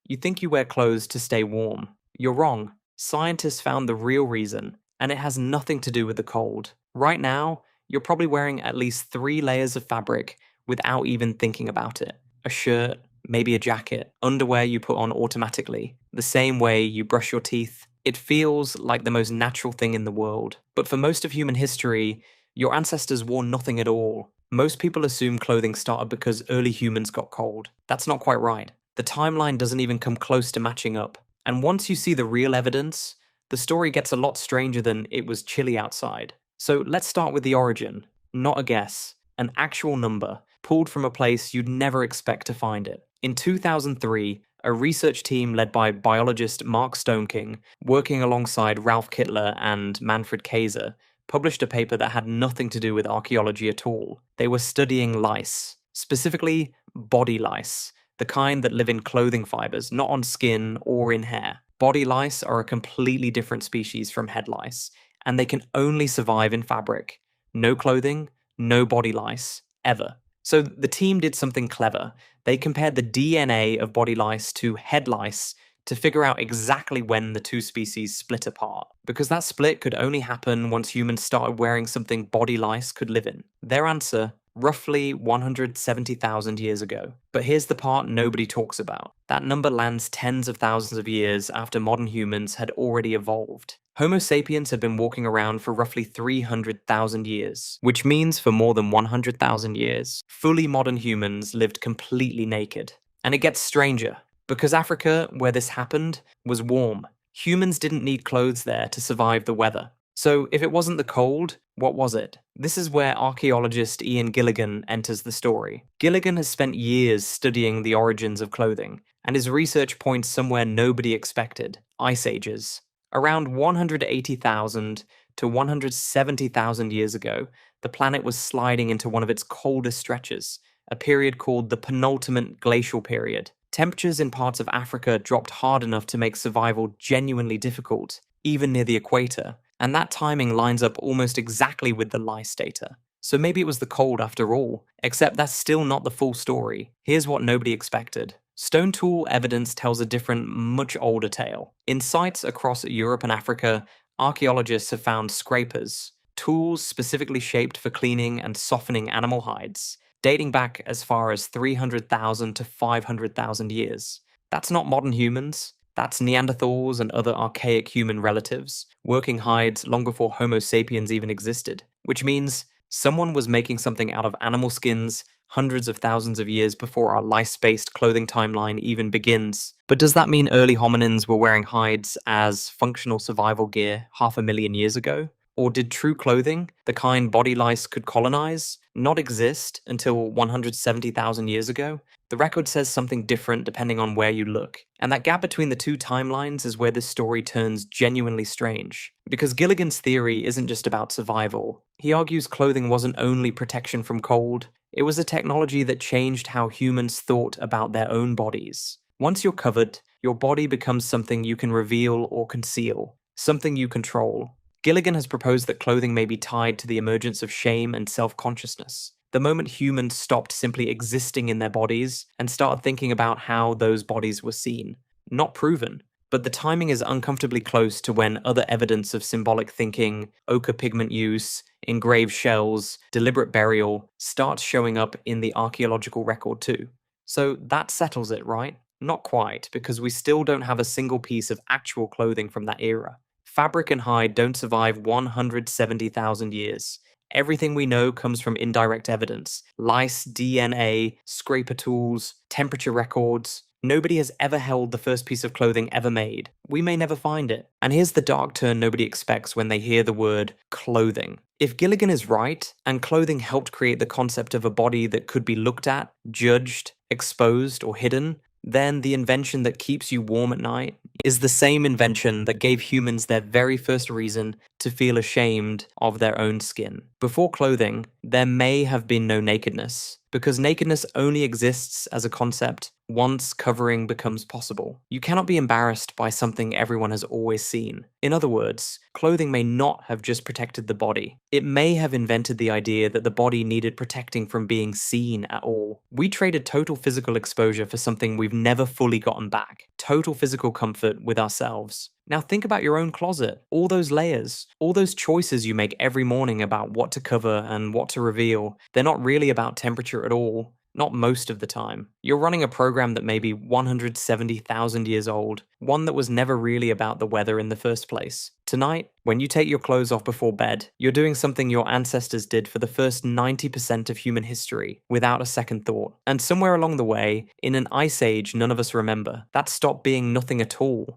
You think you wear clothes to stay warm. You're wrong. Scientists found the real reason, and it has nothing to do with the cold. Right now, you're probably wearing at least 3 layers of fabric without even thinking about it. A shirt, maybe a jacket, underwear you put on automatically, the same way you brush your teeth. It feels like the most natural thing in the world. But for most of human history, your ancestors wore nothing at all. Most people assume clothing started because early humans got cold. That's not quite right. The timeline doesn't even come close to matching up. And once you see the real evidence, the story gets a lot stranger than it was chilly outside. So let's start with the origin. Not a guess, an actual number, pulled from a place you'd never expect to find it. In 2003, a research team led by biologist Mark Stoneking, working alongside Ralph Kittler and Manfred Kayser, published a paper that had nothing to do with archaeology at all. They were studying lice, specifically body lice, the kind that live in clothing fibers, not on skin or in hair. Body lice are a completely different species from head lice, and they can only survive in fabric. No clothing, no body lice, ever. So the team did something clever. They compared the DNA of body lice to head lice to figure out exactly when the two species split apart, because that split could only happen once humans started wearing something body lice could live in. Their answer, roughly 170,000 years ago. But here's the part nobody talks about. That number lands tens of thousands of years after modern humans had already evolved. Homo sapiens had been walking around for roughly 300,000 years, which means for more than 100,000 years, fully modern humans lived completely naked. And it gets stranger. Because Africa, where this happened, was warm. Humans didn't need clothes there to survive the weather. So if it wasn't the cold, what was it? This is where archaeologist Ian Gilligan enters the story. Gilligan has spent years studying the origins of clothing, and his research points somewhere nobody expected: ice ages. Around 180,000 to 170,000 years ago, the planet was sliding into one of its coldest stretches, a period called the penultimate glacial period. Temperatures in parts of Africa dropped hard enough to make survival genuinely difficult, even near the equator, and that timing lines up almost exactly with the lice data. So maybe it was the cold after all, except that's still not the full story. Here's what nobody expected. Stone tool evidence tells a different, much older tale. In sites across Europe and Africa, archaeologists have found scrapers, tools specifically shaped for cleaning and softening animal hides, dating back as far as 300,000 to 500,000 years. That's not modern humans. That's Neanderthals and other archaic human relatives, working hides long before Homo sapiens even existed. Which means someone was making something out of animal skins hundreds of thousands of years before our lice-based clothing timeline even begins. But does that mean early hominins were wearing hides as functional survival gear 500,000 years ago? Or did true clothing, the kind body lice could colonize, not exist until 170,000 years ago? The record says something different depending on where you look. And that gap between the two timelines is where this story turns genuinely strange. Because Gilligan's theory isn't just about survival. He argues clothing wasn't only protection from cold, it was a technology that changed how humans thought about their own bodies. Once you're covered, your body becomes something you can reveal or conceal, something you control. Gilligan has proposed that clothing may be tied to the emergence of shame and self-consciousness. The moment humans stopped simply existing in their bodies and started thinking about how those bodies were seen. Not proven, but the timing is uncomfortably close to when other evidence of symbolic thinking, ochre pigment use, engraved shells, deliberate burial starts showing up in the archaeological record too. So that settles it, right? Not quite, because we still don't have a single piece of actual clothing from that era. Fabric and hide don't survive 170,000 years. Everything we know comes from indirect evidence: lice, DNA, scraper tools, temperature records. Nobody has ever held the first piece of clothing ever made. We may never find it. And here's the dark turn nobody expects when they hear the word clothing. If Gilligan is right, and clothing helped create the concept of a body that could be looked at, judged, exposed, or hidden, then the invention that keeps you warm at night is the same invention that gave humans their very first reason to feel ashamed of their own skin. Before clothing, there may have been no nakedness, because nakedness only exists as a concept once covering becomes possible. You cannot be embarrassed by something everyone has always seen. In other words, clothing may not have just protected the body. It may have invented the idea that the body needed protecting from being seen at all. We traded total physical exposure for something we've never fully gotten back. Total physical comfort with ourselves. Now think about your own closet. All those layers, all those choices you make every morning about what to cover and what to reveal, they're not really about temperature at all. Not most of the time. You're running a program that may be 170,000 years old, one that was never really about the weather in the first place. Tonight, when you take your clothes off before bed, you're doing something your ancestors did for the first 90% of human history, without a second thought. And somewhere along the way, in an ice age none of us remember, that stopped being nothing at all.